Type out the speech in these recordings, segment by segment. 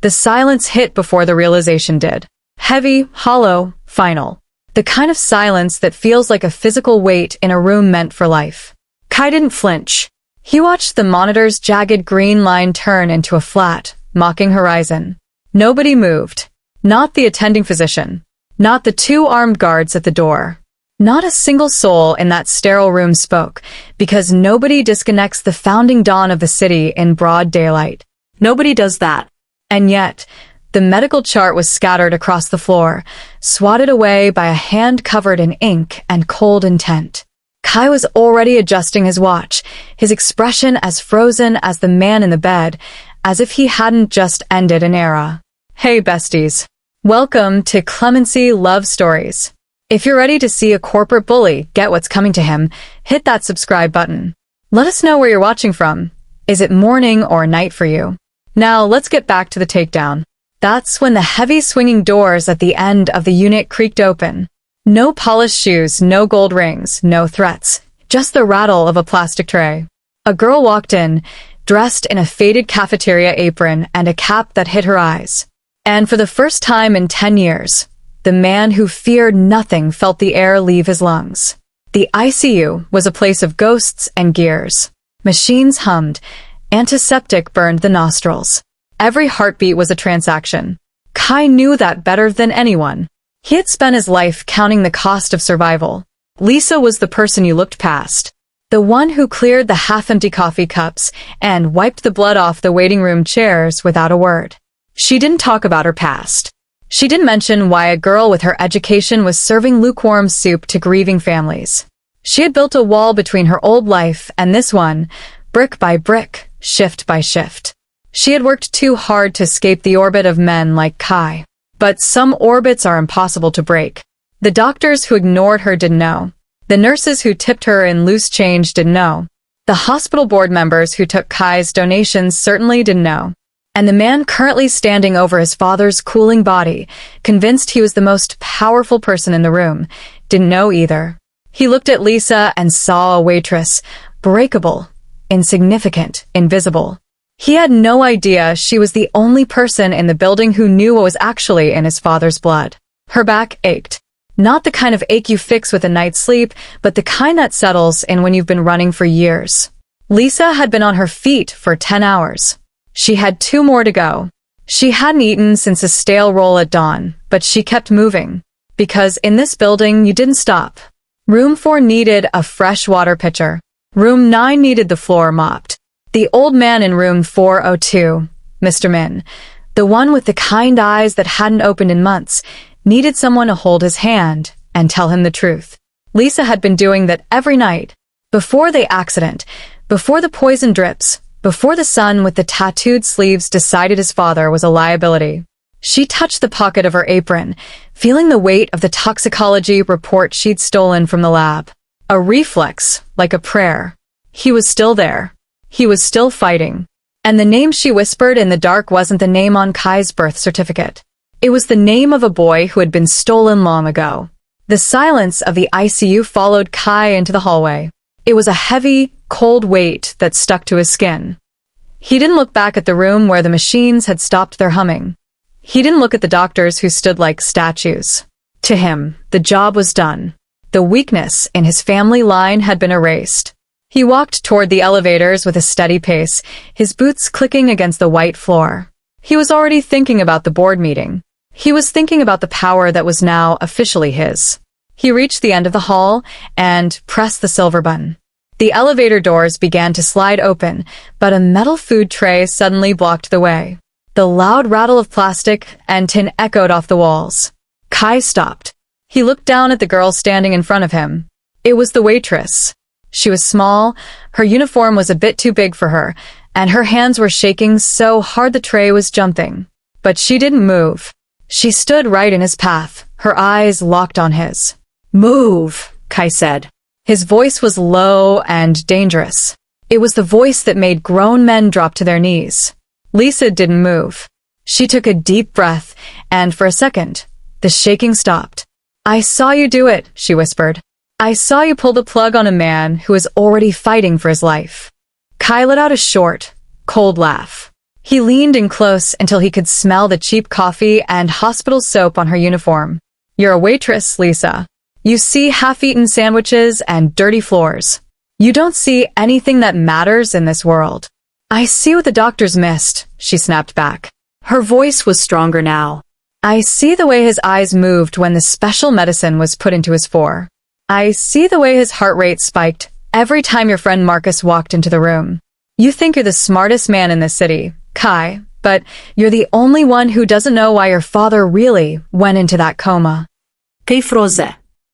The silence hit before the realization did. Heavy, hollow, final. The kind of silence that feels like a physical weight in a room meant for life. Kai didn't flinch. He watched the monitor's jagged green line turn into a flat, mocking horizon. Nobody moved. Not the attending physician. Not the two armed guards at the door. Not a single soul in that sterile room spoke, because nobody disconnects the founding dawn of the city in broad daylight. Nobody does that. And yet, the medical chart was scattered across the floor, swatted away by a hand covered in ink and cold intent. Kai was already adjusting his watch, his expression as frozen as the man in the bed, as if he hadn't just ended an era. Hey besties. Welcome to Clemency Love Stories. If you're ready to see a corporate bully get what's coming to him, hit that subscribe button. Let us know where you're watching from. Is it morning or night for you? Now let's get back to the takedown. That's when the heavy swinging doors at the end of the unit creaked open. No polished shoes, no gold rings, no threats, just the rattle of a plastic tray. A girl walked in, dressed in a faded cafeteria apron and a cap that hid her eyes. And for the first time in 10 years, the man who feared nothing felt the air leave his lungs. The ICU was a place of ghosts and gears. Machines hummed. Antiseptic burned the nostrils. Every heartbeat was a transaction. Kai knew that better than anyone. He had spent his life counting the cost of survival. Lisa was the person you looked past. The one who cleared the half-empty coffee cups and wiped the blood off the waiting room chairs without a word. She didn't talk about her past. She didn't mention why a girl with her education was serving lukewarm soup to grieving families. She had built a wall between her old life and this one, brick by brick, shift by shift. She had worked too hard to escape the orbit of men like Kai. But some orbits are impossible to break. The doctors who ignored her didn't know. The nurses who tipped her in loose change didn't know. The hospital board members who took Kai's donations certainly didn't know. And the man currently standing over his father's cooling body, convinced he was the most powerful person in the room, didn't know either. He looked at Lisa and saw a waitress, breakable, insignificant, invisible. He had no idea she was the only person in the building who knew what was actually in his father's blood. Her back ached. Not the kind of ache you fix with a night's sleep, but the kind that settles in when you've been running for years. Lisa had been on her feet for 10 hours. She had 2 more to go. She hadn't eaten since a stale roll at dawn, but she kept moving. Because in this building, you didn't stop. Room 4 needed a fresh water pitcher. Room 9 needed the floor mopped. The old man in room 402, Mr. Min, the one with the kind eyes that hadn't opened in months, needed someone to hold his hand and tell him the truth. Lisa had been doing that every night. Before the accident, before the poison drips, before the son with the tattooed sleeves decided his father was a liability. She touched the pocket of her apron, feeling the weight of the toxicology report she'd stolen from the lab. A reflex, like a prayer. He was still there. He was still fighting. And the name she whispered in the dark wasn't the name on Kai's birth certificate. It was the name of a boy who had been stolen long ago. The silence of the ICU followed Kai into the hallway. It was a heavy, cold weight that stuck to his skin. He didn't look back at the room where the machines had stopped their humming. He didn't look at the doctors who stood like statues. To him, the job was done. The weakness in his family line had been erased. He walked toward the elevators with a steady pace, his boots clicking against the white floor. He was already thinking about the board meeting. He was thinking about the power that was now officially his. He reached the end of the hall and pressed the silver button. The elevator doors began to slide open, but a metal food tray suddenly blocked the way. The loud rattle of plastic and tin echoed off the walls. Kai stopped. He looked down at the girl standing in front of him. It was the waitress. She was small, her uniform was a bit too big for her, and her hands were shaking so hard the tray was jumping. But she didn't move. She stood right in his path, her eyes locked on his. "Move," Kai said. His voice was low and dangerous. It was the voice that made grown men drop to their knees. Lisa didn't move. She took a deep breath, and for a second, the shaking stopped. "I saw you do it," she whispered. "I saw you pull the plug on a man who is already fighting for his life." Kai let out a short, cold laugh. He leaned in close until he could smell the cheap coffee and hospital soap on her uniform. You're a waitress, Lisa. You see half-eaten sandwiches and dirty floors. You don't see anything that matters in this world. I see what the doctors missed, she snapped back. Her voice was stronger now. I see the way his eyes moved when the special medicine was put into his fore. I see the way his heart rate spiked every time your friend Marcus walked into the room. You think you're the smartest man in this city, Kai, but you're the only one who doesn't know why your father really went into that coma. Kay froze.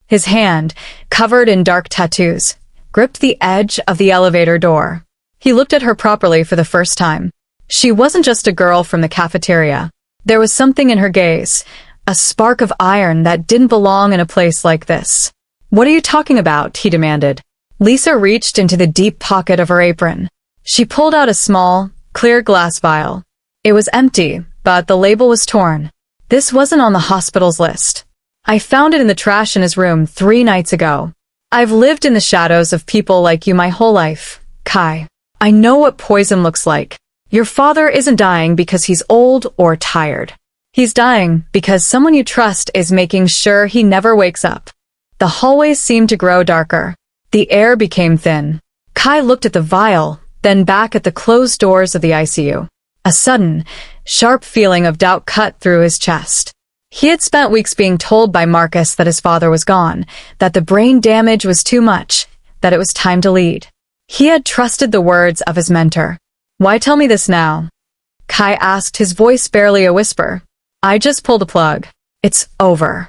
His hand, covered in dark tattoos, gripped the edge of the elevator door. He looked at her properly for the first time. She wasn't just a girl from the cafeteria. There was something in her gaze, a spark of iron that didn't belong in a place like this. What are you talking about? He demanded. Lisa reached into the deep pocket of her apron. She pulled out a small, clear glass vial. It was empty, but the label was torn. This wasn't on the hospital's list. I found it in the trash in his room 3 nights ago. I've lived in the shadows of people like you my whole life, Kai. I know what poison looks like. Your father isn't dying because he's old or tired. He's dying because someone you trust is making sure he never wakes up. The hallways seemed to grow darker. The air became thin. Kai looked at the vial, then back at the closed doors of the ICU. A sudden, sharp feeling of doubt cut through his chest. He had spent weeks being told by Marcus that his father was gone, that the brain damage was too much, that it was time to lead. He had trusted the words of his mentor. Why tell me this now? Kai asked, his voice barely a whisper. I just pulled a plug. It's over.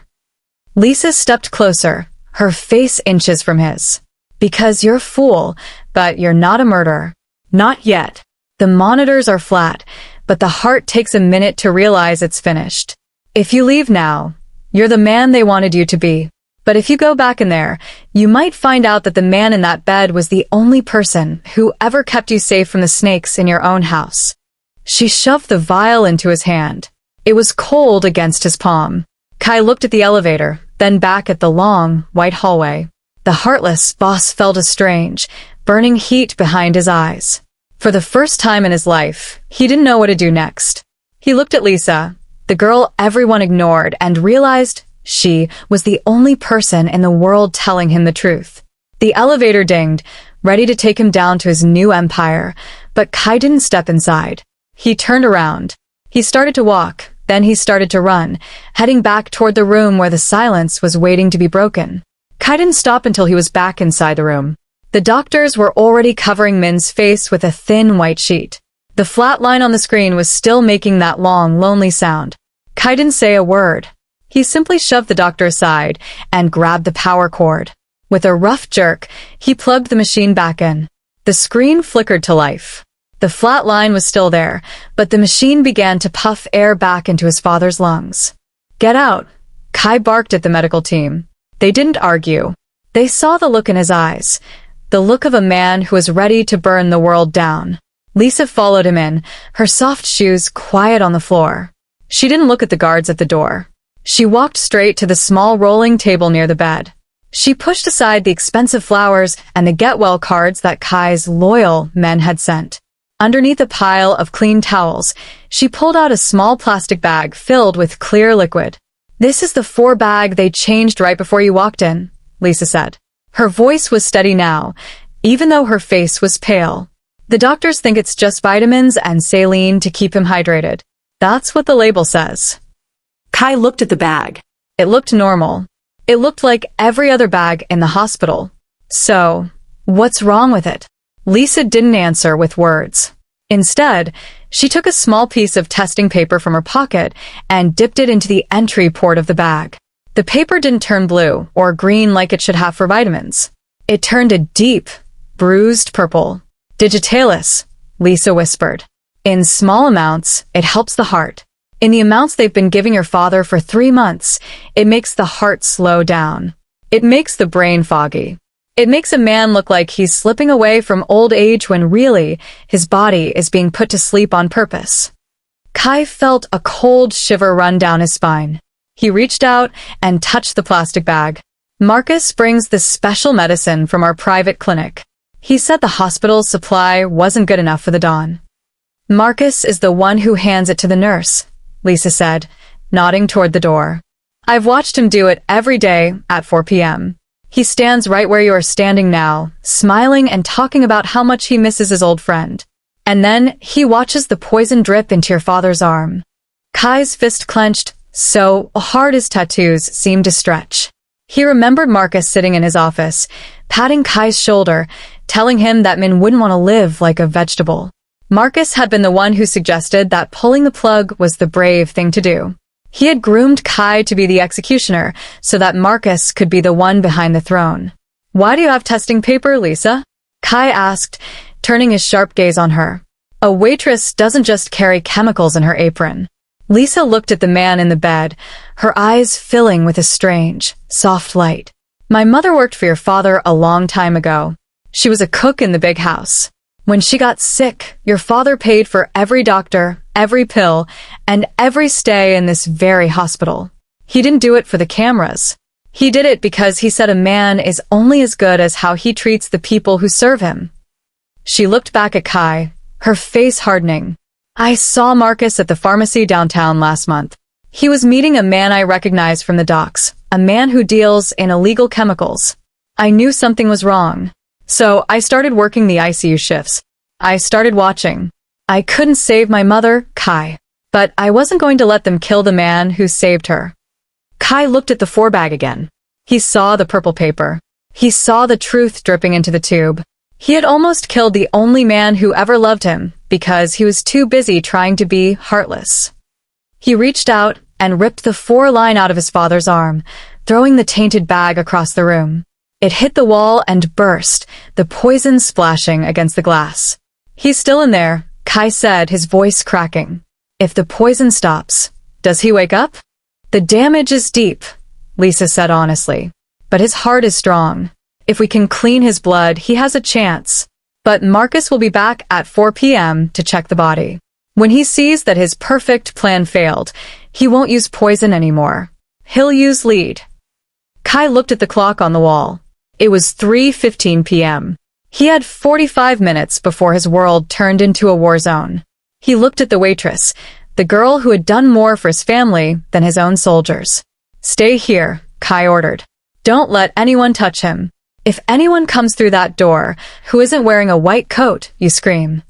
Lisa stepped closer, her face inches from his. Because you're a fool, but you're not a murderer. Not yet. The monitors are flat, but the heart takes a minute to realize it's finished. If you leave now, you're the man they wanted you to be. But if you go back in there, you might find out that the man in that bed was the only person who ever kept you safe from the snakes in your own house. She shoved the vial into his hand. It was cold against his palm. Kai looked at the elevator, then back at the long, white hallway. The Heartless boss felt a strange, burning heat behind his eyes. For the first time in his life, he didn't know what to do next. He looked at Lisa, the girl everyone ignored, and realized she was the only person in the world telling him the truth. The elevator dinged, ready to take him down to his new empire, but Kai didn't step inside. He turned around. He started to walk, then he started to run, heading back toward the room where the silence was waiting to be broken. Kai didn't stop until he was back inside the room. The doctors were already covering Min's face with a thin white sheet. The flat line on the screen was still making that long, lonely sound. Kai didn't say a word. He simply shoved the doctor aside and grabbed the power cord. With a rough jerk, he plugged the machine back in. The screen flickered to life. The flat line was still there, but the machine began to puff air back into his father's lungs. Get out! Kai barked at the medical team. They didn't argue. They saw the look in his eyes, the look of a man who was ready to burn the world down. Lisa followed him in, her soft shoes quiet on the floor. She didn't look at the guards at the door. She walked straight to the small rolling table near the bed. She pushed aside the expensive flowers and the get-well cards that Kai's loyal men had sent. Underneath a pile of clean towels, she pulled out a small plastic bag filled with clear liquid. This is the 4 bag they changed right before you walked in, Lisa said. Her voice was steady now, even though her face was pale. The doctors think it's just vitamins and saline to keep him hydrated. That's what the label says. Kai looked at the bag. It looked normal. It looked like every other bag in the hospital. So, what's wrong with it? Lisa didn't answer with words. Instead, she took a small piece of testing paper from her pocket and dipped it into the entry port of the bag. The paper didn't turn blue or green like it should have for vitamins. It turned a deep, bruised purple. Digitalis, Lisa whispered. In small amounts, it helps the heart. In the amounts they've been giving your father for 3 months, it makes the heart slow down. It makes the brain foggy. It makes a man look like he's slipping away from old age when really, his body is being put to sleep on purpose. Kai felt a cold shiver run down his spine. He reached out and touched the plastic bag. Marcus brings this special medicine from our private clinic. He said the hospital's supply wasn't good enough for the Dawn. Marcus is the one who hands it to the nurse, Lisa said, nodding toward the door. I've watched him do it every day at 4 p.m. He stands right where you are standing now, smiling and talking about how much he misses his old friend. And then he watches the poison drip into your father's arm. Kai's fist clenched so hard his tattoos seemed to stretch. He remembered Marcus sitting in his office, patting Kai's shoulder, telling him that Min wouldn't want to live like a vegetable. Marcus had been the one who suggested that pulling the plug was the brave thing to do. He had groomed Kai to be the executioner so that Marcus could be the one behind the throne. Why do you have testing paper, Lisa? Kai asked, turning his sharp gaze on her. A waitress doesn't just carry chemicals in her apron. Lisa looked at the man in the bed, her eyes filling with a strange, soft light. My mother worked for your father a long time ago. She was a cook in the big house. When she got sick, your father paid for every doctor, every pill, and every stay in this very hospital. He didn't do it for the cameras. He did it because he said a man is only as good as how he treats the people who serve him. She looked back at Kai, her face hardening. I saw Marcus at the pharmacy downtown last month. He was meeting a man I recognized from the docks, a man who deals in illegal chemicals. I knew something was wrong. So I started working the ICU shifts. I started watching. I couldn't save my mother, Kai, but I wasn't going to let them kill the man who saved her. Kai looked at the 4-bag again. He saw the purple paper. He saw the truth dripping into the tube. He had almost killed the only man who ever loved him because he was too busy trying to be heartless. He reached out and ripped the 4-line out of his father's arm, throwing the tainted bag across the room. It hit the wall and burst, the poison splashing against the glass. He's still in there, Kai said, his voice cracking. If the poison stops, does he wake up? The damage is deep, Lisa said honestly. But his heart is strong. If we can clean his blood, he has a chance. But Marcus will be back at 4 p.m. to check the body. When he sees that his perfect plan failed, he won't use poison anymore. He'll use lead. Kai looked at the clock on the wall. It was 3:15 p.m. He had 45 minutes before his world turned into a war zone. He looked at the waitress, the girl who had done more for his family than his own soldiers. Stay here, Kai ordered. Don't let anyone touch him. If anyone comes through that door who isn't wearing a white coat, you scream.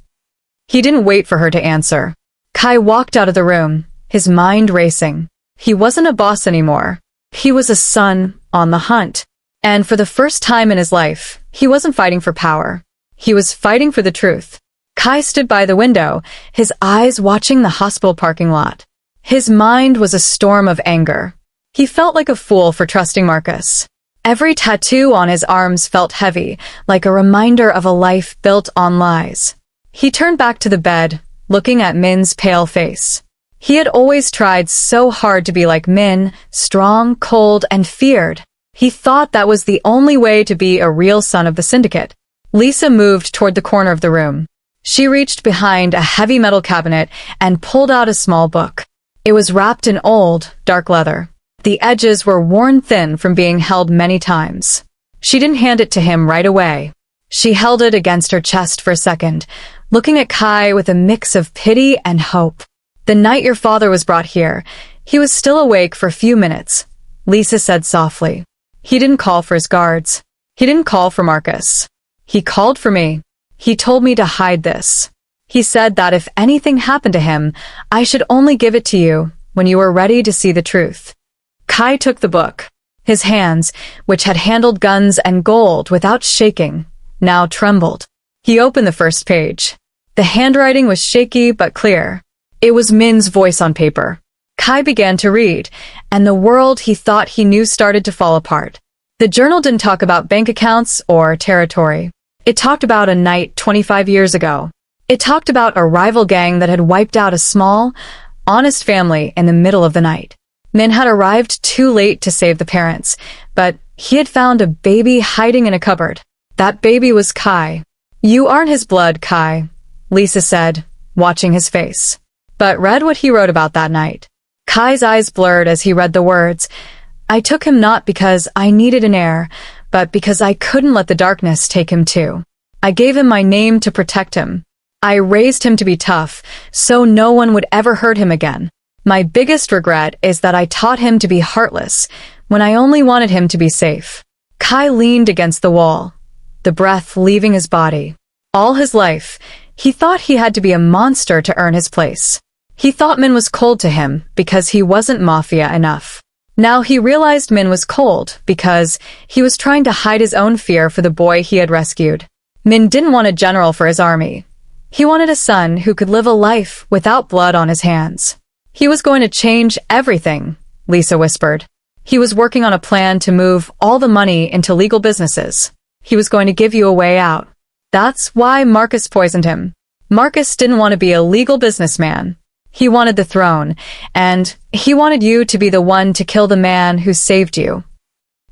He didn't wait for her to answer. Kai walked out of the room, his mind racing. He wasn't a boss anymore. He was a son on the hunt. And for the first time in his life, he wasn't fighting for power. He was fighting for the truth. Kai stood by the window, his eyes watching the hospital parking lot. His mind was a storm of anger. He felt like a fool for trusting Marcus. Every tattoo on his arms felt heavy, like a reminder of a life built on lies. He turned back to the bed, looking at Min's pale face. He had always tried so hard to be like Min, strong, cold, and feared. He thought that was the only way to be a real son of the syndicate. Lisa moved toward the corner of the room. She reached behind a heavy metal cabinet and pulled out a small book. It was wrapped in old, dark leather. The edges were worn thin from being held many times. She didn't hand it to him right away. She held it against her chest for a second, looking at Kai with a mix of pity and hope. The night your father was brought here, he was still awake for a few minutes, Lisa said softly. He didn't call for his guards. He didn't call for Marcus. He called for me. He told me to hide this. He said that if anything happened to him, I should only give it to you when you were ready to see the truth. Kai took the book. His hands, which had handled guns and gold without shaking, now trembled. He opened the first page. The handwriting was shaky but clear. It was Min's voice on paper. Kai began to read, and the world he thought he knew started to fall apart. The journal didn't talk about bank accounts or territory. It talked about a night 25 years ago. It talked about a rival gang that had wiped out a small, honest family in the middle of the night. Min had arrived too late to save the parents, but he had found a baby hiding in a cupboard. That baby was Kai. You aren't his blood, Kai, Lisa said, watching his face. But read what he wrote about that night. Kai's eyes blurred as he read the words. I took him not because I needed an heir, but because I couldn't let the darkness take him too. I gave him my name to protect him. I raised him to be tough, so no one would ever hurt him again. My biggest regret is that I taught him to be heartless, when I only wanted him to be safe. Kai leaned against the wall, the breath leaving his body. All his life, he thought he had to be a monster to earn his place. He thought Min was cold to him because he wasn't Mafia enough. Now he realized Min was cold because he was trying to hide his own fear for the boy he had rescued. Min didn't want a general for his army. He wanted a son who could live a life without blood on his hands. He was going to change everything, Lisa whispered. He was working on a plan to move all the money into legal businesses. He was going to give you a way out. That's why Marcus poisoned him. Marcus didn't want to be a legal businessman. He wanted the throne, and he wanted you to be the one to kill the man who saved you.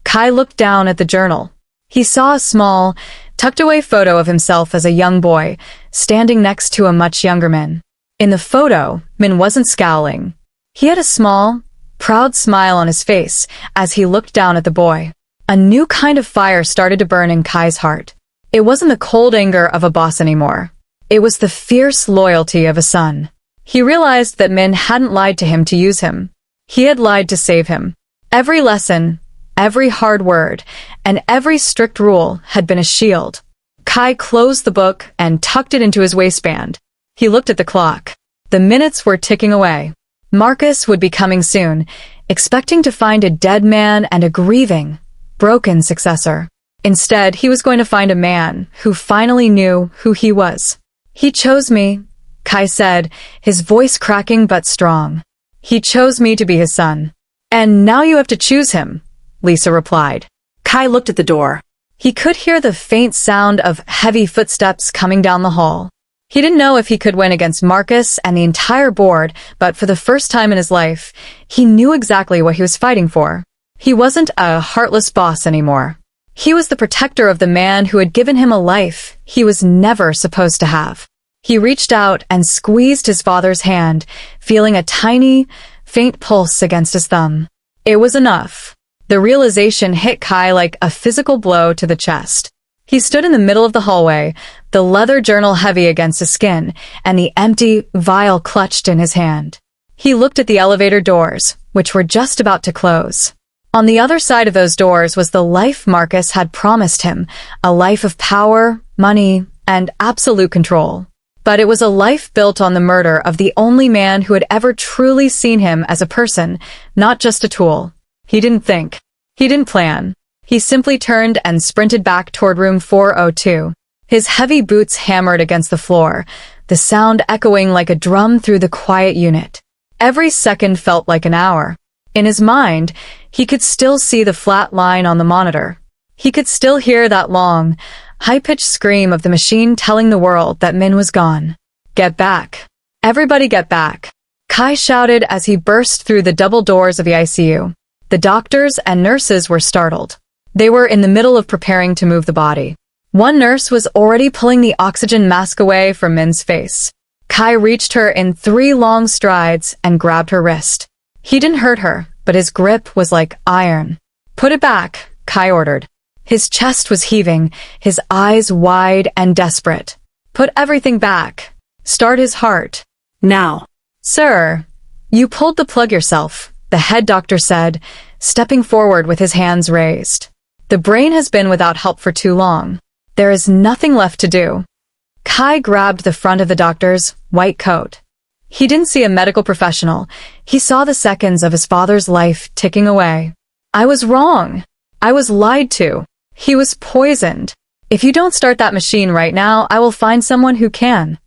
Kai looked down at the journal. He saw a small, tucked-away photo of himself as a young boy, standing next to a much younger Min. In the photo, Min wasn't scowling. He had a small, proud smile on his face as he looked down at the boy. A new kind of fire started to burn in Kai's heart. It wasn't the cold anger of a boss anymore. It was the fierce loyalty of a son. He realized that Min hadn't lied to him to use him. He had lied to save him. Every lesson, every hard word, and every strict rule had been a shield. Kai closed the book and tucked it into his waistband. He looked at the clock. The minutes were ticking away. Marcus would be coming soon, expecting to find a dead man and a grieving, broken successor. Instead, he was going to find a man who finally knew who he was. He chose me, Kai said, his voice cracking but strong. He chose me to be his son. And now you have to choose him, Lisa replied. Kai looked at the door. He could hear the faint sound of heavy footsteps coming down the hall. He didn't know if he could win against Marcus and the entire board, but for the first time in his life, he knew exactly what he was fighting for. He wasn't a heartless boss anymore. He was the protector of the man who had given him a life he was never supposed to have. He reached out and squeezed his father's hand, feeling a tiny, faint pulse against his thumb. It was enough. The realization hit Kai like a physical blow to the chest. He stood in the middle of the hallway, the leather journal heavy against his skin, and the empty vial clutched in his hand. He looked at the elevator doors, which were just about to close. On the other side of those doors was the life Marcus had promised him, a life of power, money, and absolute control. But it was a life built on the murder of the only man who had ever truly seen him as a person, not just a tool. He didn't think. He didn't plan. He simply turned and sprinted back toward room 402. His heavy boots hammered against the floor, the sound echoing like a drum through the quiet unit. Every second felt like an hour. In his mind, he could still see the flat line on the monitor. He could still hear that long, high-pitched scream of the machine telling the world that Min was gone. Get back. Everybody get back. Kai shouted as he burst through the double doors of the ICU. The doctors and nurses were startled. They were in the middle of preparing to move the body. One nurse was already pulling the oxygen mask away from Min's face. Kai reached her in 3 long strides and grabbed her wrist. He didn't hurt her, but his grip was like iron. Put it back, Kai ordered. His chest was heaving, his eyes wide and desperate. Put everything back. Start his heart. Now. Sir, you pulled the plug yourself, the head doctor said, stepping forward with his hands raised. The brain has been without help for too long. There is nothing left to do. Kai grabbed the front of the doctor's white coat. He didn't see a medical professional. He saw the seconds of his father's life ticking away. I was wrong. I was lied to. He was poisoned. If you don't start that machine right now, I will find someone who can.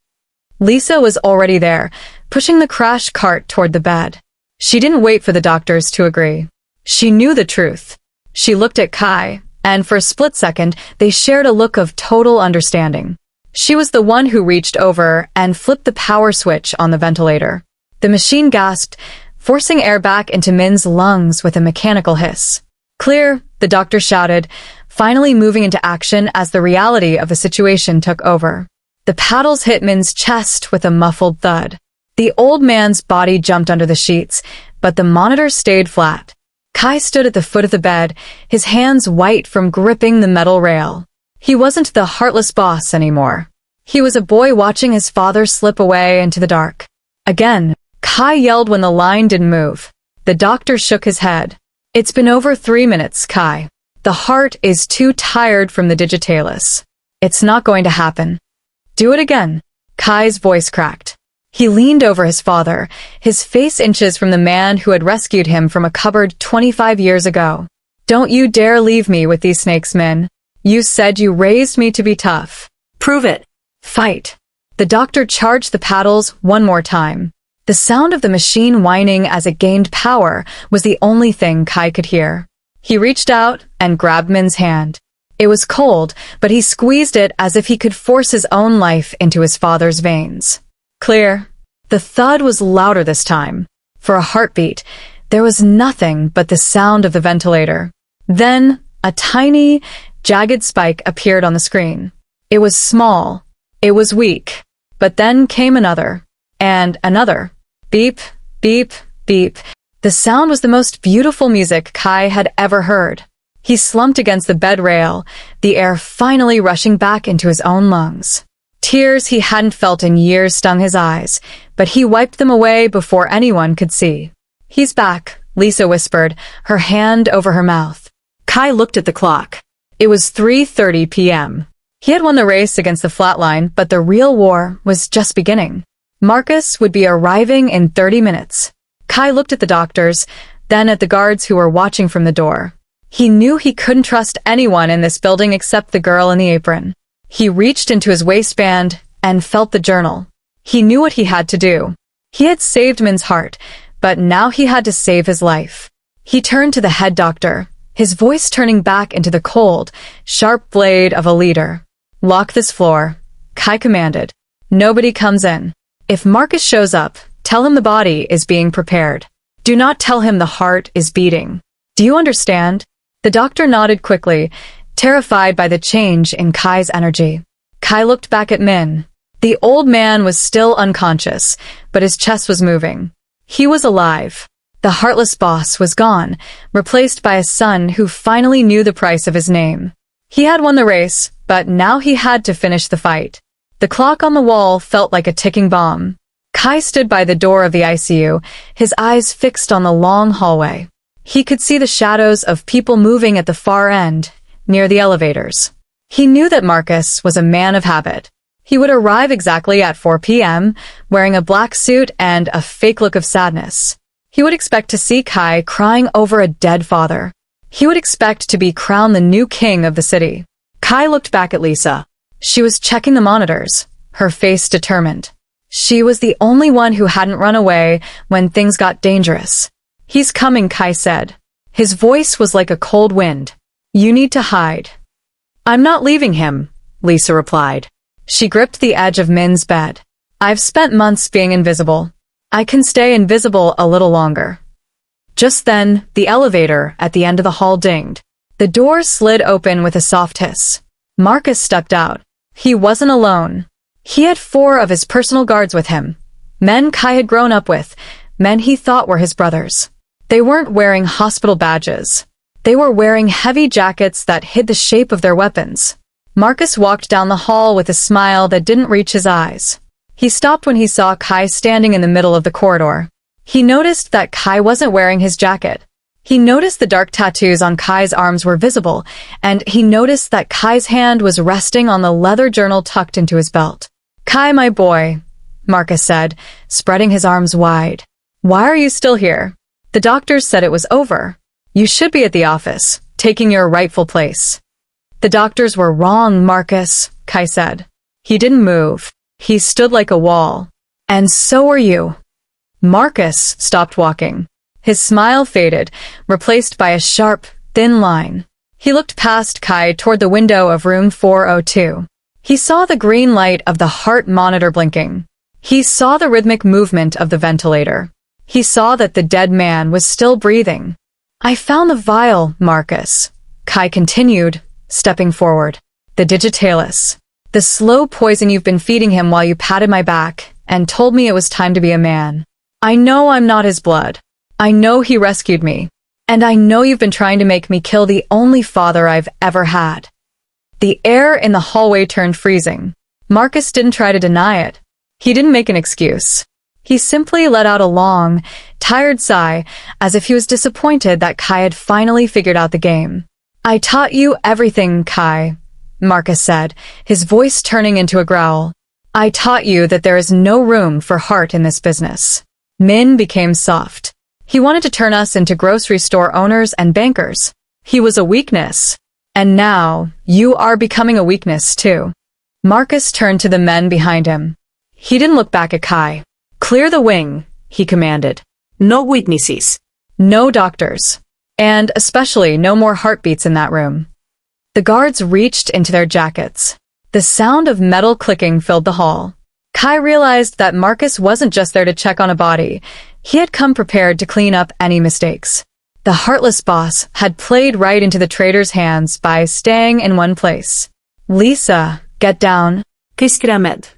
Lisa was already there, pushing the crash cart toward the bed. She didn't wait for the doctors to agree. She knew the truth. She looked at Kai, and for a split second, they shared a look of total understanding. She was the one who reached over and flipped the power switch on the ventilator. The machine gasped, forcing air back into Min's lungs with a mechanical hiss. Clear, the doctor shouted, finally moving into action as the reality of the situation took over. The paddles hit Min's chest with a muffled thud. The old man's body jumped under the sheets, but the monitor stayed flat. Kai stood at the foot of the bed, his hands white from gripping the metal rail. He wasn't the heartless boss anymore. He was a boy watching his father slip away into the dark. Again, Kai yelled when the line didn't move. The doctor shook his head. It's been over 3 minutes, Kai. The heart is too tired from the digitalis. It's not going to happen. Do it again. Kai's voice cracked. He leaned over his father, his face inches from the man who had rescued him from a cupboard 25 years ago. Don't you dare leave me with these snakes, Min. You said you raised me to be tough. Prove it. Fight. The doctor charged the paddles one more time. The sound of the machine whining as it gained power was the only thing Kai could hear. He reached out and grabbed Min's hand. It was cold, but he squeezed it as if he could force his own life into his father's veins. Clear. The thud was louder this time. For a heartbeat, there was nothing but the sound of the ventilator. Then, a tiny, jagged spike appeared on the screen. It was small. It was weak. But then came another. And another. Beep, beep, beep. The sound was the most beautiful music Kai had ever heard. He slumped against the bed rail, the air finally rushing back into his own lungs. Tears he hadn't felt in years stung his eyes, but he wiped them away before anyone could see. He's back, Lisa whispered, her hand over her mouth. Kai looked at the clock. It was 3:30 p.m. He had won the race against the flatline, but the real war was just beginning. Marcus would be arriving in 30 minutes. Kai looked at the doctors, then at the guards who were watching from the door. He knew he couldn't trust anyone in this building except the girl in the apron. He reached into his waistband and felt the journal. He knew what he had to do. He had saved Min's heart, but now he had to save his life. He turned to the head doctor, his voice turning back into the cold, sharp blade of a leader. Lock this floor, Kai commanded. Nobody comes in. If Marcus shows up, tell him the body is being prepared. Do not tell him the heart is beating. Do you understand? The doctor nodded quickly, terrified by the change in Kai's energy. Kai looked back at Min. The old man was still unconscious, but his chest was moving. He was alive. The Heartless boss was gone, replaced by a son who finally knew the price of his name. He had won the race, but now he had to finish the fight. The clock on the wall felt like a ticking bomb. Kai stood by the door of the ICU, his eyes fixed on the long hallway. He could see the shadows of people moving at the far end, near the elevators. He knew that Marcus was a man of habit. He would arrive exactly at 4 p.m., wearing a black suit and a fake look of sadness. He would expect to see Kai crying over a dead father. He would expect to be crowned the new king of the city. Kai looked back at Lisa. She was checking the monitors, her face determined. She was the only one who hadn't run away when things got dangerous. He's coming, Kai said. His voice was like a cold wind. You need to hide. I'm not leaving him, Lisa replied. She gripped the edge of Min's bed. I've spent months being invisible. I can stay invisible a little longer. Just then, the elevator at the end of the hall dinged. The door slid open with a soft hiss. Marcus stepped out. He wasn't alone. He had 4 of his personal guards with him. Men Kai had grown up with, men he thought were his brothers. They weren't wearing hospital badges. They were wearing heavy jackets that hid the shape of their weapons. Marcus walked down the hall with a smile that didn't reach his eyes. He stopped when he saw Kai standing in the middle of the corridor. He noticed that Kai wasn't wearing his jacket. He noticed the dark tattoos on Kai's arms were visible, and he noticed that Kai's hand was resting on the leather journal tucked into his belt. Kai, my boy, Marcus said, spreading his arms wide. Why are you still here? The doctors said it was over. You should be at the office, taking your rightful place. The doctors were wrong, Marcus, Kai said. He didn't move. He stood like a wall. And so were you. Marcus stopped walking. His smile faded, replaced by a sharp, thin line. He looked past Kai toward the window of room 402. He saw the green light of the heart monitor blinking. He saw the rhythmic movement of the ventilator. He saw that the dead man was still breathing. I found the vial, Marcus, Kai continued, stepping forward. The digitalis. The slow poison you've been feeding him while you patted my back and told me it was time to be a man. I know I'm not his blood. I know he rescued me. And I know you've been trying to make me kill the only father I've ever had. The air in the hallway turned freezing. Marcus didn't try to deny it. He didn't make an excuse. He simply let out a long, tired sigh, as if he was disappointed that Kai had finally figured out the game. "I taught you everything, Kai," Marcus said, his voice turning into a growl. "I taught you that there is no room for heart in this business." Min became soft. He wanted to turn us into grocery store owners and bankers. He was a weakness. And now, you are becoming a weakness too. Marcus turned to the men behind him. He didn't look back at Kai. "Clear the wing," he commanded. No witnesses. No doctors. And especially no more heartbeats in that room. The guards reached into their jackets. The sound of metal clicking filled the hall. Kai realized that Marcus wasn't just there to check on a body. He had come prepared to clean up any mistakes. The Heartless boss had played right into the traitor's hands by staying in one place. "Lisa, get down." Kiskramed.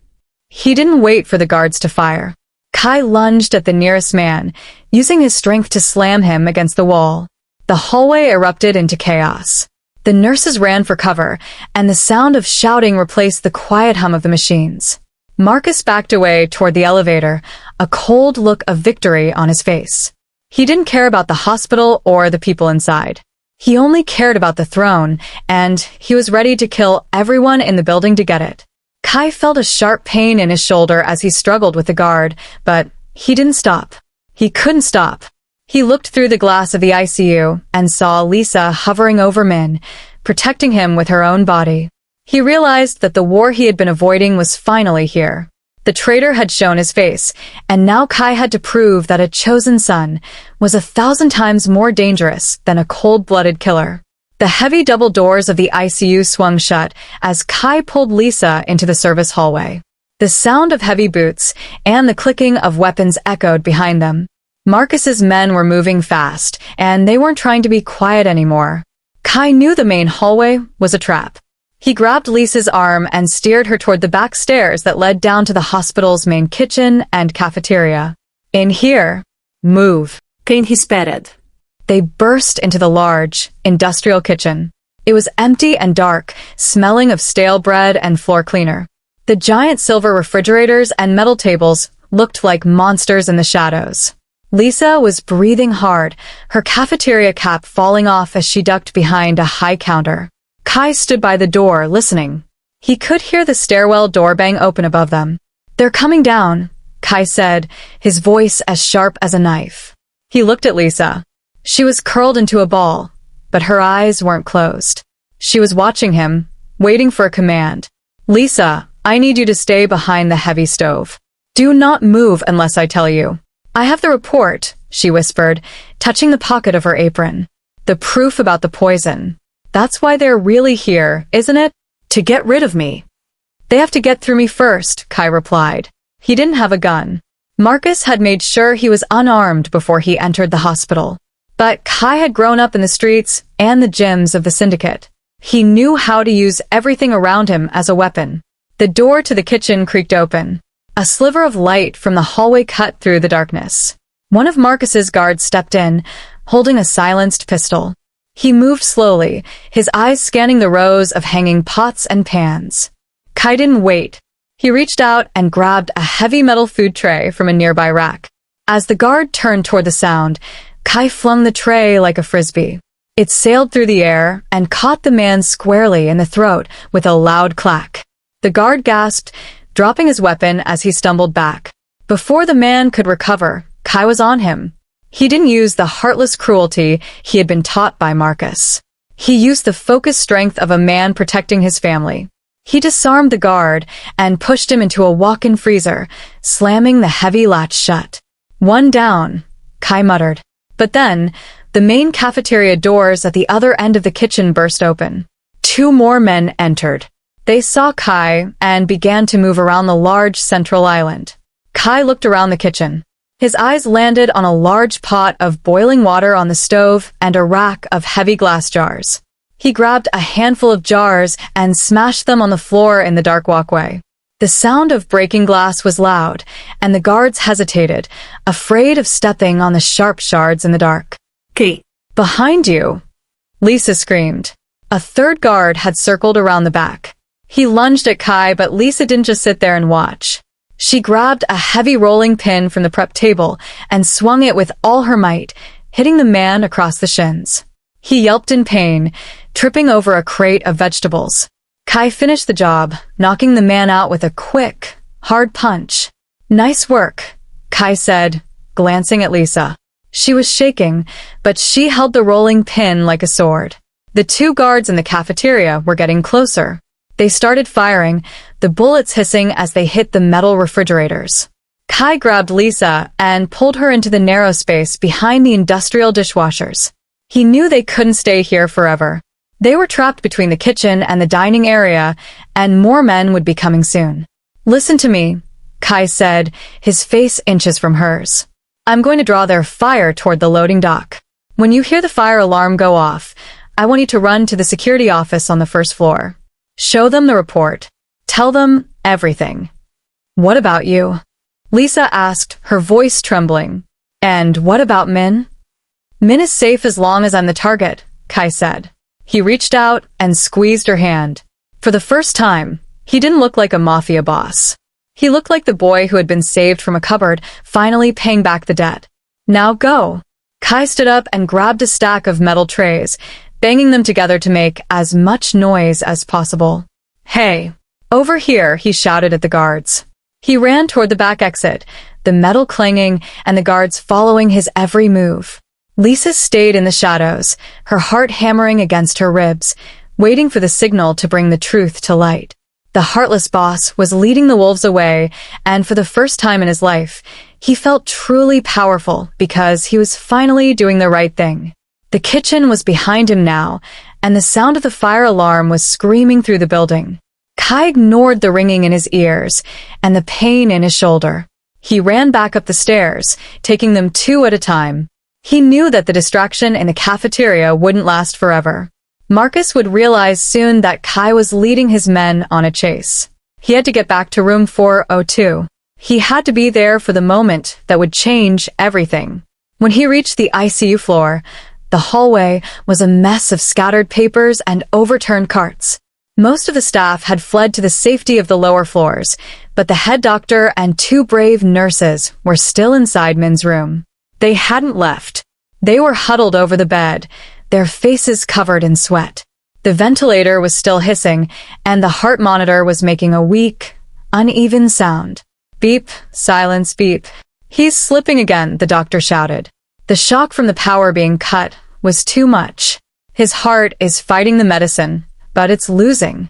He didn't wait for the guards to fire. Kai lunged at the nearest man, using his strength to slam him against the wall. The hallway erupted into chaos. The nurses ran for cover, and the sound of shouting replaced the quiet hum of the machines. Marcus backed away toward the elevator, a cold look of victory on his face. He didn't care about the hospital or the people inside. He only cared about the throne, and he was ready to kill everyone in the building to get it. Kai felt a sharp pain in his shoulder as he struggled with the guard, but he didn't stop. He couldn't stop. He looked through the glass of the ICU and saw Lisa hovering over Min, protecting him with her own body. He realized that the war he had been avoiding was finally here. The traitor had shown his face, and now Kai had to prove that a chosen son was 1,000 times more dangerous than a cold-blooded killer. The heavy double doors of the ICU swung shut as Kai pulled Lisa into the service hallway. The sound of heavy boots and the clicking of weapons echoed behind them. Marcus's men were moving fast, and they weren't trying to be quiet anymore. Kai knew the main hallway was a trap. He grabbed Lisa's arm and steered her toward the back stairs that led down to the hospital's main kitchen and cafeteria. "In here. Move." Quem espered. They burst into the large, industrial kitchen. It was empty and dark, smelling of stale bread and floor cleaner. The giant silver refrigerators and metal tables looked like monsters in the shadows. Lisa was breathing hard, her cafeteria cap falling off as she ducked behind a high counter. Kai stood by the door, listening. He could hear the stairwell door bang open above them. "They're coming down," Kai said, his voice as sharp as a knife. He looked at Lisa. She was curled into a ball, but her eyes weren't closed. She was watching him, waiting for a command. "Lisa, I need you to stay behind the heavy stove. Do not move unless I tell you." "I have the report," she whispered, touching the pocket of her apron. "The proof about the poison. That's why they're really here, isn't it? To get rid of me." "They have to get through me first," Kai replied. He didn't have a gun. Marcus had made sure he was unarmed before he entered the hospital. But Kai had grown up in the streets and the gyms of the syndicate. He knew how to use everything around him as a weapon. The door to the kitchen creaked open. A sliver of light from the hallway cut through the darkness. One of Marcus's guards stepped in, holding a silenced pistol. He moved slowly, his eyes scanning the rows of hanging pots and pans. Kai didn't wait. He reached out and grabbed a heavy metal food tray from a nearby rack. As the guard turned toward the sound, Kai flung the tray like a frisbee. It sailed through the air and caught the man squarely in the throat with a loud clack. The guard gasped, dropping his weapon as he stumbled back. Before the man could recover, Kai was on him. He didn't use the heartless cruelty he had been taught by Marcus. He used the focused strength of a man protecting his family. He disarmed the guard and pushed him into a walk-in freezer, slamming the heavy latch shut. "One down," Kai muttered. But then, the main cafeteria doors at the other end of the kitchen burst open. 2 more men entered. They saw Kai and began to move around the large central island. Kai looked around the kitchen. His eyes landed on a large pot of boiling water on the stove and a rack of heavy glass jars. He grabbed a handful of jars and smashed them on the floor in the dark walkway. The sound of breaking glass was loud, and the guards hesitated, afraid of stepping on the sharp shards in the dark. "Kate." "Behind you!" Lisa screamed. A third guard had circled around the back. He lunged at Kai, but Lisa didn't just sit there and watch. She grabbed a heavy rolling pin from the prep table and swung it with all her might, hitting the man across the shins. He yelped in pain, tripping over a crate of vegetables. Kai finished the job, knocking the man out with a quick, hard punch. "Nice work," Kai said, glancing at Lisa. She was shaking, but she held the rolling pin like a sword. The two guards in the cafeteria were getting closer. They started firing, the bullets hissing as they hit the metal refrigerators. Kai grabbed Lisa and pulled her into the narrow space behind the industrial dishwashers. He knew they couldn't stay here forever. They were trapped between the kitchen and the dining area, and more men would be coming soon. "Listen to me," Kai said, his face inches from hers. "I'm going to draw their fire toward the loading dock. When you hear the fire alarm go off, I want you to run to the security office on the first floor. Show them the report. Tell them everything." "What about you?" Lisa asked, her voice trembling. "And what about Min?" "Min is safe as long as I'm the target," Kai said. He reached out and squeezed her hand. For the first time, he didn't look like a mafia boss. He looked like the boy who had been saved from a cupboard, finally paying back the debt. "Now go." Kai stood up and grabbed a stack of metal trays, banging them together to make as much noise as possible. "Hey, over here," he shouted at the guards. He ran toward the back exit, the metal clanging and the guards following his every move. Lisa stayed in the shadows, her heart hammering against her ribs, waiting for the signal to bring the truth to light. The Heartless boss was leading the wolves away, and for the first time in his life, he felt truly powerful because he was finally doing the right thing. The kitchen was behind him now, and the sound of the fire alarm was screaming through the building. Kai ignored the ringing in his ears and the pain in his shoulder. He ran back up the stairs, taking them two at a time. He knew that the distraction in the cafeteria wouldn't last forever. Marcus would realize soon that Kai was leading his men on a chase. He had to get back to room 402. He had to be there for the moment that would change everything. When he reached the ICU floor, the hallway was a mess of scattered papers and overturned carts. Most of the staff had fled to the safety of the lower floors, but the head doctor and two brave nurses were still inside Min's room. They hadn't left. They were huddled over the bed, their faces covered in sweat. The ventilator was still hissing, and the heart monitor was making a weak, uneven sound. "Beep, silence, beep." "He's slipping again," the doctor shouted. The shock from the power being cut was too much. His heart is fighting the medicine, but it's losing.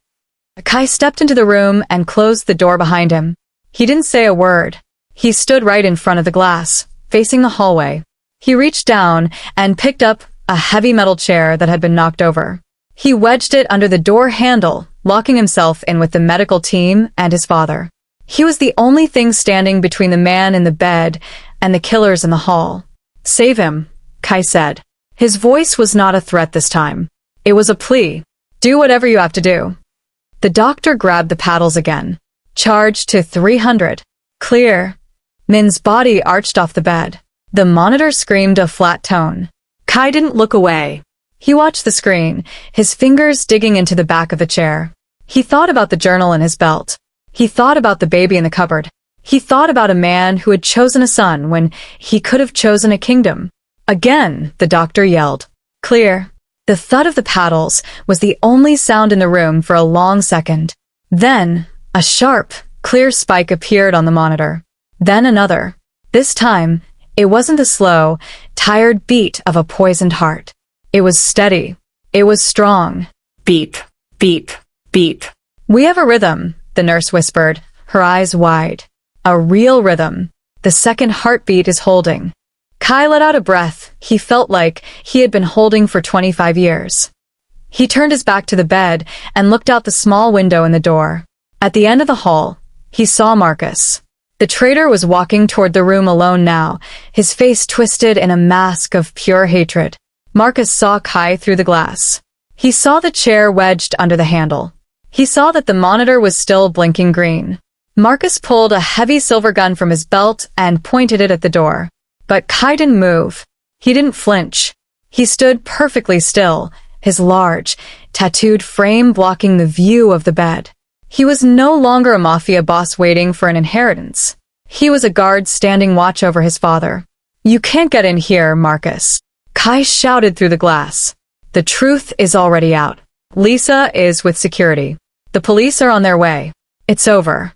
Kai stepped into the room and closed the door behind him. He didn't say a word. He stood right in front of the glass, facing the hallway. He reached down and picked up a heavy metal chair that had been knocked over. He wedged it under the door handle, locking himself in with the medical team and his father. He was the only thing standing between the man in the bed and the killers in the hall. "Save him," Kai said. His voice was not a threat this time. It was a plea. "Do whatever you have to do." The doctor grabbed the paddles again. "Charge to 300. Clear." Min's body arched off the bed. The monitor screamed a flat tone. Kai didn't look away. He watched the screen, his fingers digging into the back of the chair. He thought about the journal in his belt. He thought about the baby in the cupboard. He thought about a man who had chosen a son when he could have chosen a kingdom. Again, the doctor yelled. "Clear." The thud of the paddles was the only sound in the room for a long second. Then, a sharp, clear spike appeared on the monitor. Then another. This time, it wasn't the slow, tired beat of a poisoned heart. It was steady. It was strong. Beep, beep, beep. "We have a rhythm," the nurse whispered, her eyes wide. "A real rhythm. The second heartbeat is holding." Kai let out a breath he felt like he had been holding for 25 years. He turned his back to the bed and looked out the small window in the door. At the end of the hall, he saw Marcus. The traitor was walking toward the room alone now, his face twisted in a mask of pure hatred. Marcus saw Kai through the glass. He saw the chair wedged under the handle. He saw that the monitor was still blinking green. Marcus pulled a heavy silver gun from his belt and pointed it at the door. But Kai didn't move. He didn't flinch. He stood perfectly still, his large, tattooed frame blocking the view of the bed. He was no longer a mafia boss waiting for an inheritance. He was a guard standing watch over his father. "You can't get in here, Marcus," Kai shouted through the glass. "The truth is already out. Lisa is with security. The police are on their way. It's over."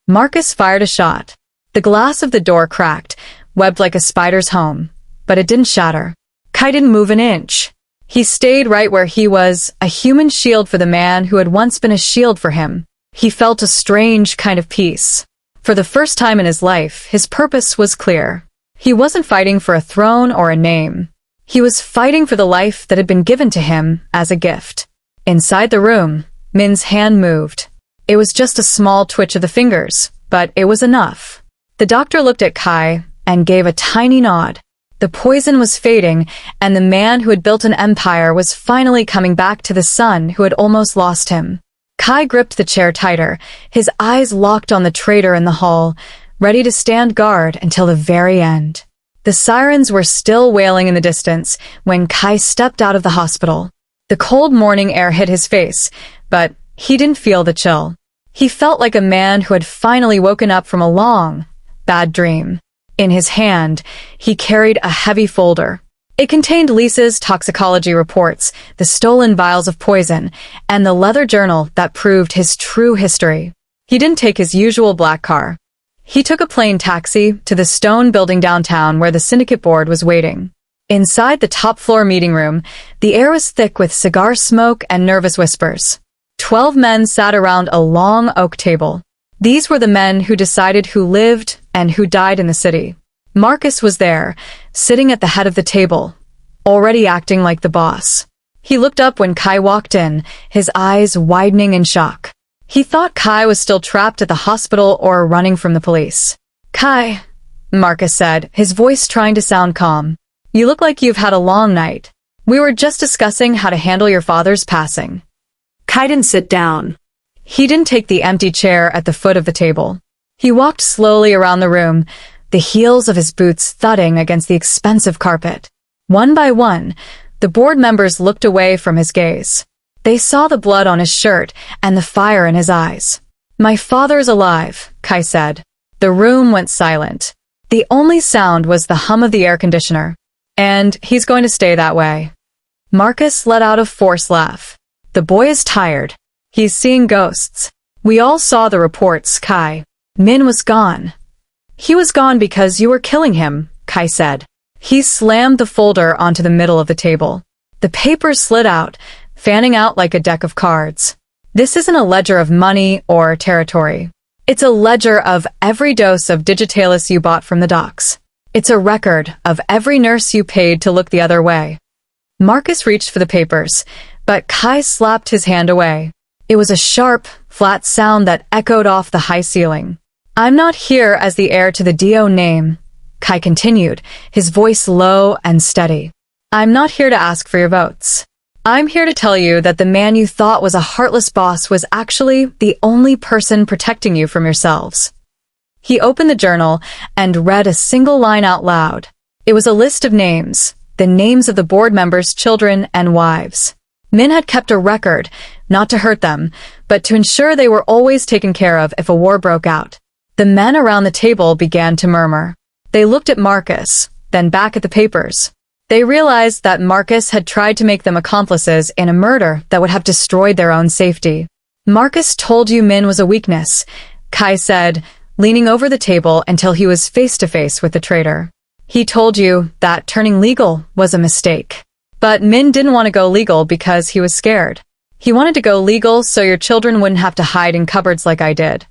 Marcus fired a shot. The glass of the door cracked, webbed like a spider's home, but it didn't shatter. Kai didn't move an inch. He stayed right where he was, a human shield for the man who had once been a shield for him. He felt a strange kind of peace. For the first time in his life, his purpose was clear. He wasn't fighting for a throne or a name. He was fighting for the life that had been given to him as a gift. Inside the room, Min's hand moved. It was just a small twitch of the fingers, but it was enough. The doctor looked at Kai and gave a tiny nod. The poison was fading, and the man who had built an empire was finally coming back to the son who had almost lost him. Kai gripped the chair tighter, his eyes locked on the traitor in the hall, ready to stand guard until the very end. The sirens were still wailing in the distance when Kai stepped out of the hospital. The cold morning air hit his face, but he didn't feel the chill. He felt like a man who had finally woken up from a long, bad dream. In his hand, he carried a heavy folder. It contained Lisa's toxicology reports, the stolen vials of poison, and the leather journal that proved his true history. He didn't take his usual black car. He took a plane taxi to the stone building downtown where the syndicate board was waiting. Inside the top-floor meeting room, the air was thick with cigar smoke and nervous whispers. 12 men sat around a long oak table. These were the men who decided who lived and who died in the city. Marcus was there, sitting at the head of the table, already acting like the boss. He looked up when Kai walked in, his eyes widening in shock. He thought Kai was still trapped at the hospital or running from the police. "Kai," Marcus said, his voice trying to sound calm. "You look like you've had a long night. We were just discussing how to handle your father's passing." Kai didn't sit down. He didn't take the empty chair at the foot of the table. He walked slowly around the room, the heels of his boots thudding against the expensive carpet. One by one, the board members looked away from his gaze. They saw the blood on his shirt and the fire in his eyes. "My father's alive," Kai said. The room went silent. The only sound was the hum of the air conditioner. "And he's going to stay that way." Marcus let out a forced laugh. "The boy is tired. He's seeing ghosts. We all saw the reports, Kai. Min was gone." "He was gone because you were killing him," Kai said. He slammed the folder onto the middle of the table. The papers slid out, fanning out like a deck of cards. "This isn't a ledger of money or territory. It's a ledger of every dose of digitalis you bought from the docks. It's a record of every nurse you paid to look the other way." Marcus reached for the papers, but Kai slapped his hand away. It was a sharp, flat sound that echoed off the high ceiling. "I'm not here as the heir to the Dio name," Kai continued, his voice low and steady. "I'm not here to ask for your votes. I'm here to tell you that the man you thought was a heartless boss was actually the only person protecting you from yourselves." He opened the journal and read a single line out loud. It was a list of names, the names of the board members' children and wives. Min had kept a record, not to hurt them, but to ensure they were always taken care of if a war broke out. The men around the table began to murmur. They looked at Marcus, then back at the papers. They realized that Marcus had tried to make them accomplices in a murder that would have destroyed their own safety. "Marcus told you Min was a weakness," Kai said, leaning over the table until he was face to face with the traitor. "He told you that turning legal was a mistake. But Min didn't want to go legal because he was scared. He wanted to go legal so your children wouldn't have to hide in cupboards like I did."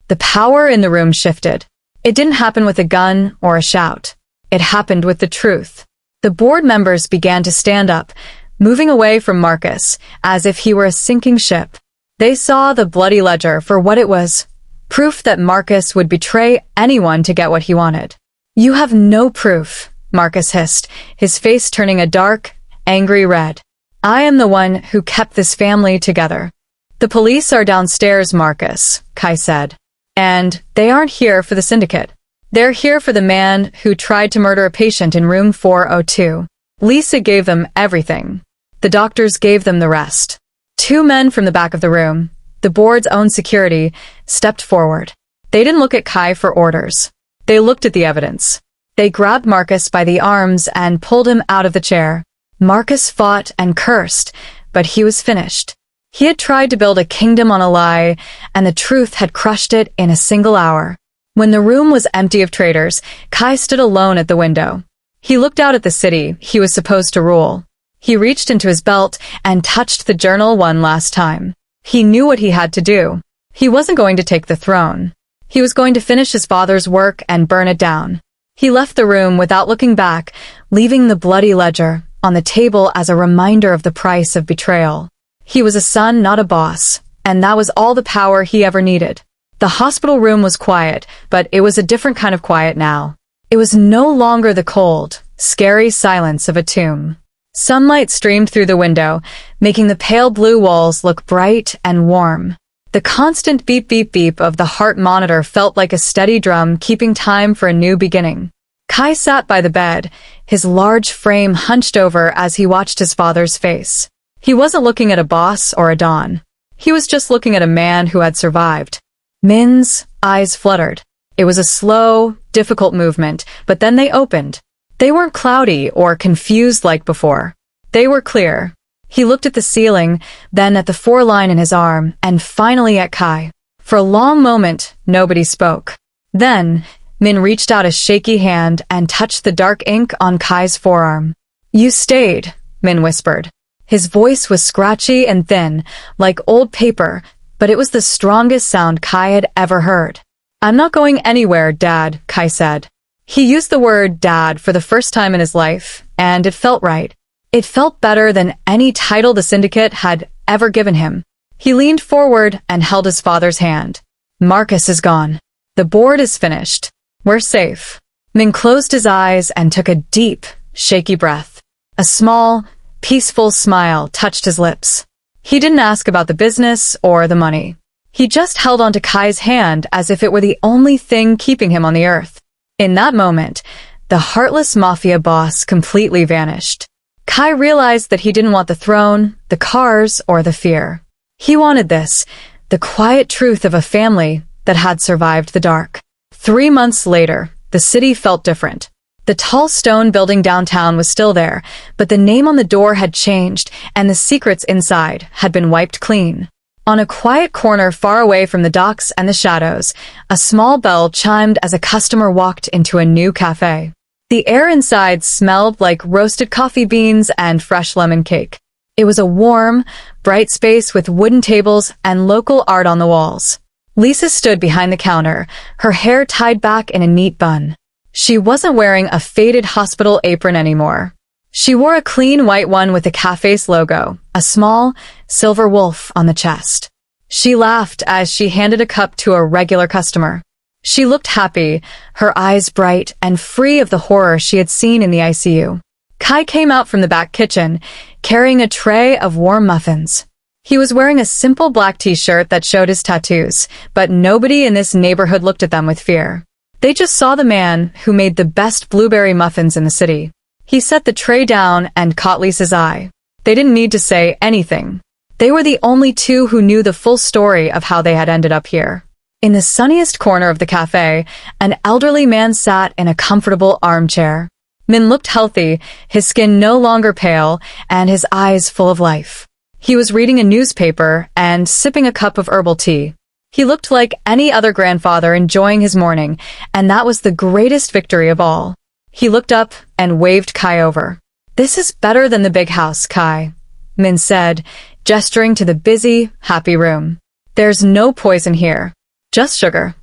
The power in the room shifted. It didn't happen with a gun or a shout. It happened with the truth. The board members began to stand up, moving away from Marcus, as if he were a sinking ship. They saw the bloody ledger for what it was, proof that Marcus would betray anyone to get what he wanted. "You have no proof," Marcus hissed, his face turning a dark, angry red. "I am the one who kept this family together." "The police are downstairs, Marcus," Kai said. "And they aren't here for the syndicate. They're here for the man who tried to murder a patient in room 402. Lisa gave them everything. The doctors gave them the rest." Two men from the back of the room, the board's own security, stepped forward. They didn't look at Kai for orders. They looked at the evidence. They grabbed Marcus by the arms and pulled him out of the chair. Marcus fought and cursed, but he was finished. He had tried to build a kingdom on a lie, and the truth had crushed it in a single hour. When the room was empty of traitors, Kai stood alone at the window. He looked out at the city he was supposed to rule. He reached into his belt and touched the journal one last time. He knew what he had to do. He wasn't going to take the throne. He was going to finish his father's work and burn it down. He left the room without looking back, leaving the bloody ledger on the table as a reminder of the price of betrayal. He was a son, not a boss, and that was all the power he ever needed. The hospital room was quiet, but it was a different kind of quiet now. It was no longer the cold, scary silence of a tomb. Sunlight streamed through the window, making the pale blue walls look bright and warm. The constant beep beep beep of the heart monitor felt like a steady drum keeping time for a new beginning. Kai sat by the bed, his large frame hunched over as he watched his father's face. He wasn't looking at a boss or a don. He was just looking at a man who had survived. Min's eyes fluttered. It was a slow, difficult movement, but then they opened. They weren't cloudy or confused like before. They were clear. He looked at the ceiling, then at the 4-line in his arm, and finally at Kai. For a long moment, nobody spoke. Then, Min reached out a shaky hand and touched the dark ink on Kai's forearm. "You stayed," Min whispered. His voice was scratchy and thin, like old paper, but it was the strongest sound Kai had ever heard. "I'm not going anywhere, Dad," Kai said. He used the word dad for the first time in his life, and it felt right. It felt better than any title the syndicate had ever given him. He leaned forward and held his father's hand. "Marcus is gone. The board is finished. We're safe." Min closed his eyes and took a deep, shaky breath. A small, peaceful smile touched his lips. He didn't ask about the business or the money. He just held onto Kai's hand as if it were the only thing keeping him on the earth. In that moment, the Heartless Mafia boss completely vanished. Kai realized that he didn't want the throne, the cars, or the fear. He wanted this, the quiet truth of a family that had survived the dark. 3 months later, the city felt different. The tall stone building downtown was still there, but the name on the door had changed, and the secrets inside had been wiped clean. On a quiet corner far away from the docks and the shadows, a small bell chimed as a customer walked into a new cafe. The air inside smelled like roasted coffee beans and fresh lemon cake. It was a warm, bright space with wooden tables and local art on the walls. Lisa stood behind the counter, her hair tied back in a neat bun. She wasn't wearing a faded hospital apron anymore. She wore a clean white one with the cafe's logo, a small, silver wolf on the chest. She laughed as she handed a cup to a regular customer. She looked happy, her eyes bright and free of the horror she had seen in the ICU. Kai came out from the back kitchen, carrying a tray of warm muffins. He was wearing a simple black t-shirt that showed his tattoos, but nobody in this neighborhood looked at them with fear. They just saw the man who made the best blueberry muffins in the city. He set the tray down and caught Lisa's eye. They didn't need to say anything. They were the only two who knew the full story of how they had ended up here. In the sunniest corner of the cafe, an elderly man sat in a comfortable armchair. Min looked healthy, his skin no longer pale, and his eyes full of life. He was reading a newspaper and sipping a cup of herbal tea. He looked like any other grandfather enjoying his morning, and that was the greatest victory of all. He looked up and waved Kai over. "This is better than the big house, Kai," Min said, gesturing to the busy, happy room. "There's no poison here. Just sugar."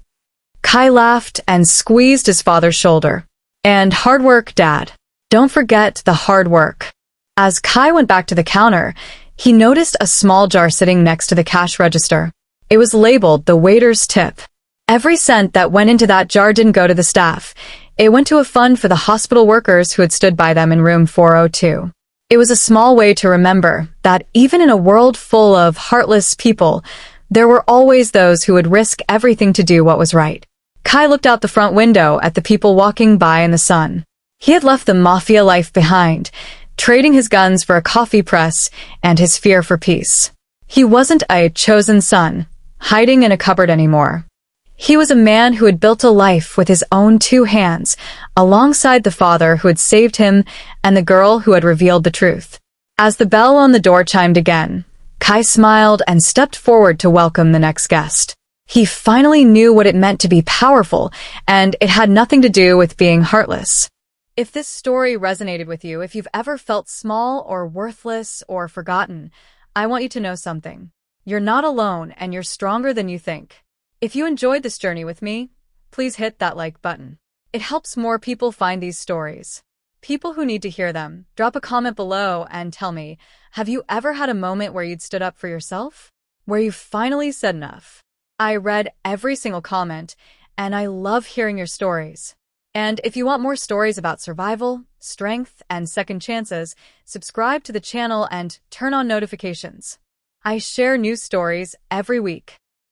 Kai laughed and squeezed his father's shoulder. "And hard work, Dad. Don't forget the hard work." As Kai went back to the counter, he noticed a small jar sitting next to the cash register. It was labeled the waiter's tip. Every cent that went into that jar didn't go to the staff. It went to a fund for the hospital workers who had stood by them in room 402. It was a small way to remember that even in a world full of heartless people, there were always those who would risk everything to do what was right. Kai looked out the front window at the people walking by in the sun. He had left the Mafia life behind, trading his guns for a coffee press and his fear for peace. He wasn't a chosen son, hiding in a cupboard anymore. He was a man who had built a life with his own 2 hands, alongside the father who had saved him and the girl who had revealed the truth. As the bell on the door chimed again, Kai smiled and stepped forward to welcome the next guest. He finally knew what it meant to be powerful, and it had nothing to do with being heartless. If this story resonated with you, if you've ever felt small or worthless or forgotten, I want you to know something. You're not alone, and you're stronger than you think. If you enjoyed this journey with me, please hit that like button. It helps more people find these stories. People who need to hear them. Drop a comment below and tell me, have you ever had a moment where you'd stood up for yourself? Where you finally said enough? I read every single comment, and I love hearing your stories. And if you want more stories about survival, strength, and second chances, subscribe to the channel and turn on notifications. I share new stories every week.